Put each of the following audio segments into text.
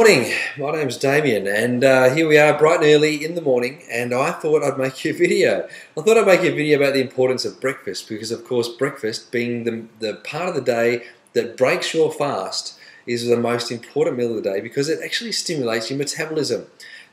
morning, my name's Damien, and here we are bright and early in the morning, and I thought I'd make you a video. I thought I'd make you a video about the importance of breakfast, because of course breakfast, being the part of the day that breaks your fast, is the most important meal of the day because it actually stimulates your metabolism.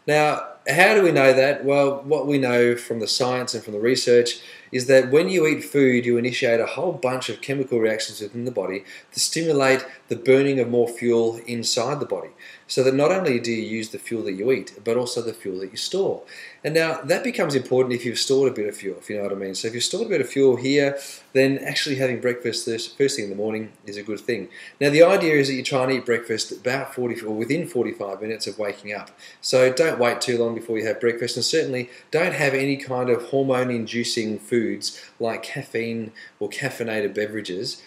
Now, how do we know that? Well, what we know from the science and from the research is that when you eat food, you initiate a whole bunch of chemical reactions within the body to stimulate the burning of more fuel inside the body. So that not only do you use the fuel that you eat, but also the fuel that you store. And now that becomes important if you've stored a bit of fuel, if you know what I mean. So if you've stored a bit of fuel here, then actually having breakfast first thing in the morning is a good thing. Now the idea is that you try and eat breakfast about within 45 minutes of waking up. So don't wait too long before you have breakfast, and certainly don't have any kind of hormone-inducing foods like caffeine or caffeinated beverages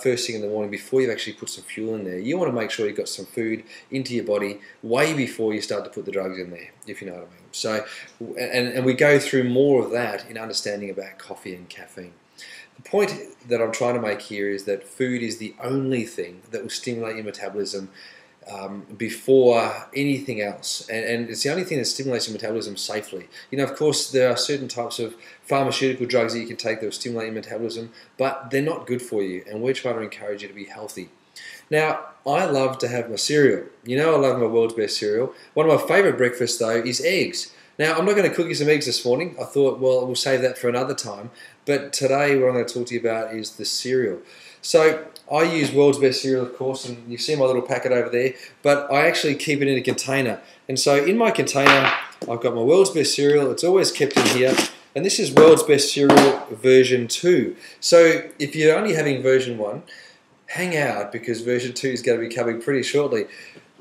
first thing in the morning before you've actually put some fuel in there. You want to make sure you've got some food into your body way before you start to put the drugs in there, if you know what I mean. So, and we go through more of that in understanding about coffee and caffeine. The point that I'm trying to make here is that food is the only thing that will stimulate your metabolism before anything else, and it's the only thing that stimulates your metabolism safely. You know, of course, there are certain types of pharmaceutical drugs that you can take that will stimulate your metabolism, but they're not good for you, and we're trying to encourage you to be healthy. Now, I love to have my cereal. You know, I love my world's best cereal. One of my favourite breakfasts, though, is eggs. Now, I'm not going to cook you some eggs this morning. I thought, well, we'll save that for another time. But today, what I'm going to talk to you about is the cereal. So I use World's Best Cereal, of course, and you see my little packet over there, but I actually keep it in a container. And so in my container, I've got my World's Best Cereal. It's always kept in here. And this is World's Best Cereal version 2. So if you're only having version 1, hang out, because version 2 is going to be coming pretty shortly.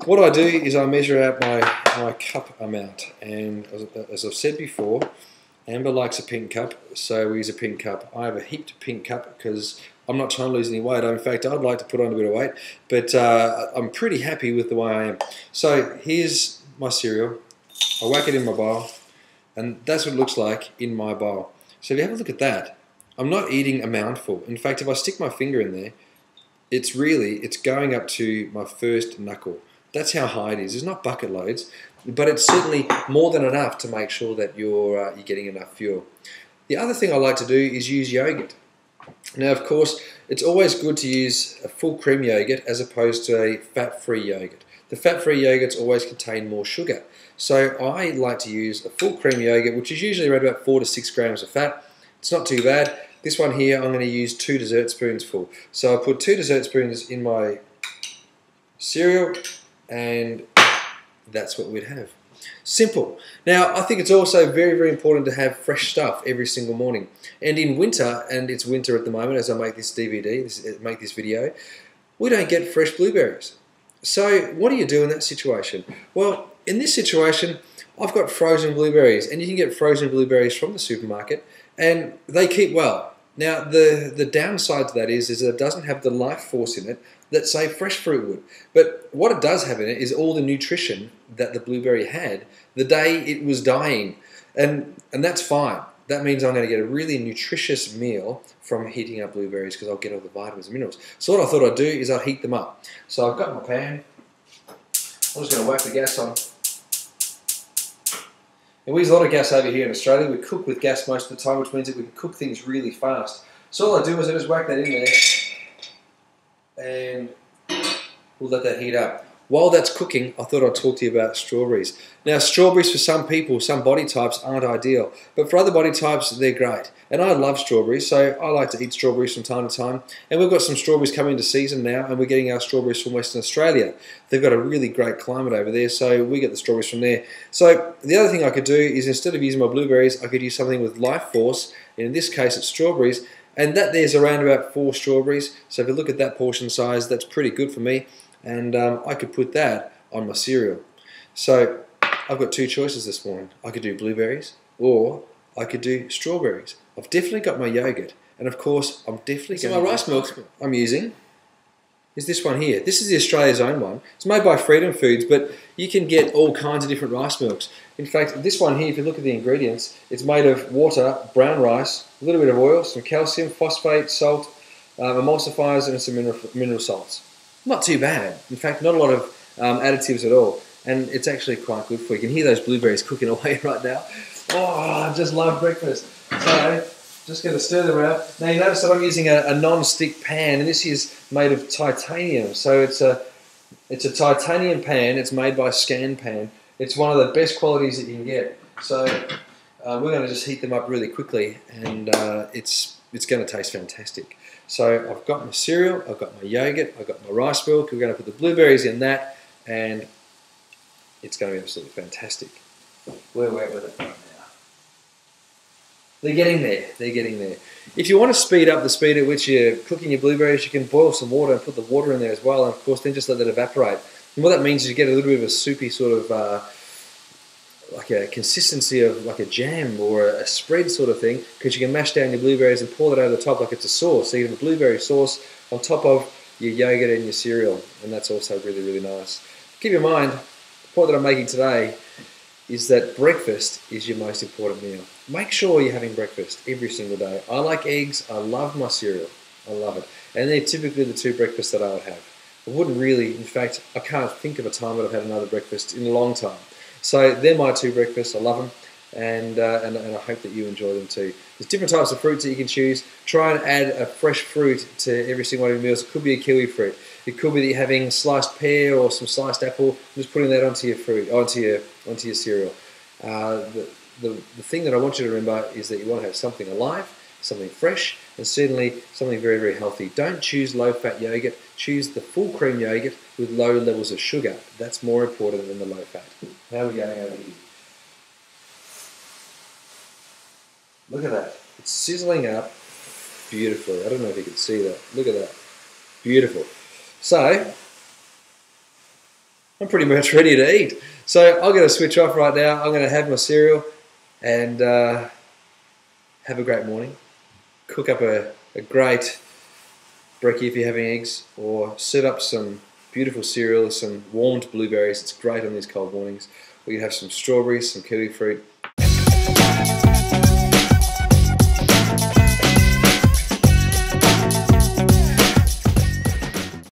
What I do is I measure out my cup amount. And as I've said before, Amber likes a pink cup, so we use a pink cup. I have a heaped pink cup because I'm not trying to lose any weight. In fact, I'd like to put on a bit of weight, but I'm pretty happy with the way I am. So here's my cereal. I whack it in my bowl, and that's what it looks like in my bowl. So if you have a look at that, I'm not eating a mouthful. In fact, if I stick my finger in there, it's going up to my first knuckle. That's how high it is. It's not bucket loads, but it's certainly more than enough to make sure that you're getting enough fuel. The other thing I like to do is use yogurt. Now, of course, it's always good to use a full cream yogurt as opposed to a fat-free yogurt. The fat-free yogurts always contain more sugar. So I like to use a full cream yogurt, which is usually around about 4 to 6 grams of fat. It's not too bad. This one here, I'm going to use 2 dessert spoons full. So I put 2 dessert spoons in my cereal, and that's what we'd have. Simple. Now, I think it's also very, very important to have fresh stuff every single morning. And in winter, and it's winter at the moment as I make this make this video, we don't get fresh blueberries. So what do you do in that situation? Well, in this situation, I've got frozen blueberries, and you can get frozen blueberries from the supermarket, and they keep well. Now, the downside to that is that it doesn't have the life force in it that, say, fresh fruit would. But what it does have in it is all the nutrition that the blueberry had the day it was dying. And that's fine. That means I'm going to get a really nutritious meal from heating up blueberries, because I'll get all the vitamins and minerals. So what I thought I'd do is I'd heat them up. So I've got my pan. I'm just going to whack the gas on. And we use a lot of gas over here in Australia. We cook with gas most of the time, which means that we can cook things really fast. So all I do is I just whack that in there, and we'll let that heat up. While that's cooking, I thought I'd talk to you about strawberries. Now, strawberries for some people, some body types aren't ideal, but for other body types, they're great. And I love strawberries, so I like to eat strawberries from time to time. And we've got some strawberries coming into season now, and we're getting our strawberries from Western Australia. They've got a really great climate over there, so we get the strawberries from there. So the other thing I could do is, instead of using my blueberries, I could use something with life force, and in this case it's strawberries, and that there's around about 4 strawberries. So if you look at that portion size, that's pretty good for me. And I could put that on my cereal. So I've got 2 choices this morning. I could do blueberries, or I could do strawberries. I've definitely got my yogurt, and of course I'm definitely going to... my rice milk I'm using is this one here. This is the Australia's own one. It's made by Freedom Foods, but you can get all kinds of different rice milks. In fact, this one here, if you look at the ingredients, it's made of water, brown rice, a little bit of oil, some calcium, phosphate, salt, emulsifiers, and some mineral salts. Not too bad. In fact, not a lot of additives at all. And it's actually quite good for you. You can hear those blueberries cooking away right now. Oh, I just love breakfast. So, just going to stir them around. Now you notice that I'm using a non-stick pan, and this is made of titanium. So it's a titanium pan. It's made by Scanpan. It's one of the best qualities that you can get. So we're going to just heat them up really quickly, and it's going to taste fantastic. So I've got my cereal, I've got my yogurt, I've got my rice milk. We're going to put the blueberries in that, and it's going to be absolutely fantastic. We're wet with it right now. They're getting there. They're getting there. If you want to speed up the speed at which you're cooking your blueberries, you can boil some water and put the water in there as well, and of course then just let that evaporate. And what that means is you get a little bit of a soupy sort of like a consistency of like a jam or a spread sort of thing, because you can mash down your blueberries and pour that over the top like it's a sauce. So you have a blueberry sauce on top of your yogurt and your cereal, and that's also really, really nice. Keep in mind, the point that I'm making today is that breakfast is your most important meal. Make sure you're having breakfast every single day. I like eggs. I love my cereal. I love it. And they're typically the two breakfasts that I would have. I wouldn't really, in fact, I can't think of a time that I've had another breakfast in a long time. So they're my two breakfasts. I love them, and I hope that you enjoy them too. There's different types of fruits that you can choose. Try and add a fresh fruit to every single one of your meals. It could be a kiwi fruit. It could be that you're having sliced pear or some sliced apple, just putting that onto your fruit, onto your cereal. The thing that I want you to remember is that you want to have something alive, something fresh, and certainly something very, very healthy. Don't choose low-fat yogurt. Choose the full cream yogurt with low levels of sugar. That's more important than the low-fat. How are we going over here? Look at that. It's sizzling up beautifully. I don't know if you can see that. Look at that. Beautiful. So, I'm pretty much ready to eat. So, I'm going to switch off right now. I'm going to have my cereal and have a great morning. Cook up a great breaky if you're having eggs, or set up some beautiful cereal with some warmed blueberries. It's great on these cold mornings. We can have some strawberries, some kiwi fruit.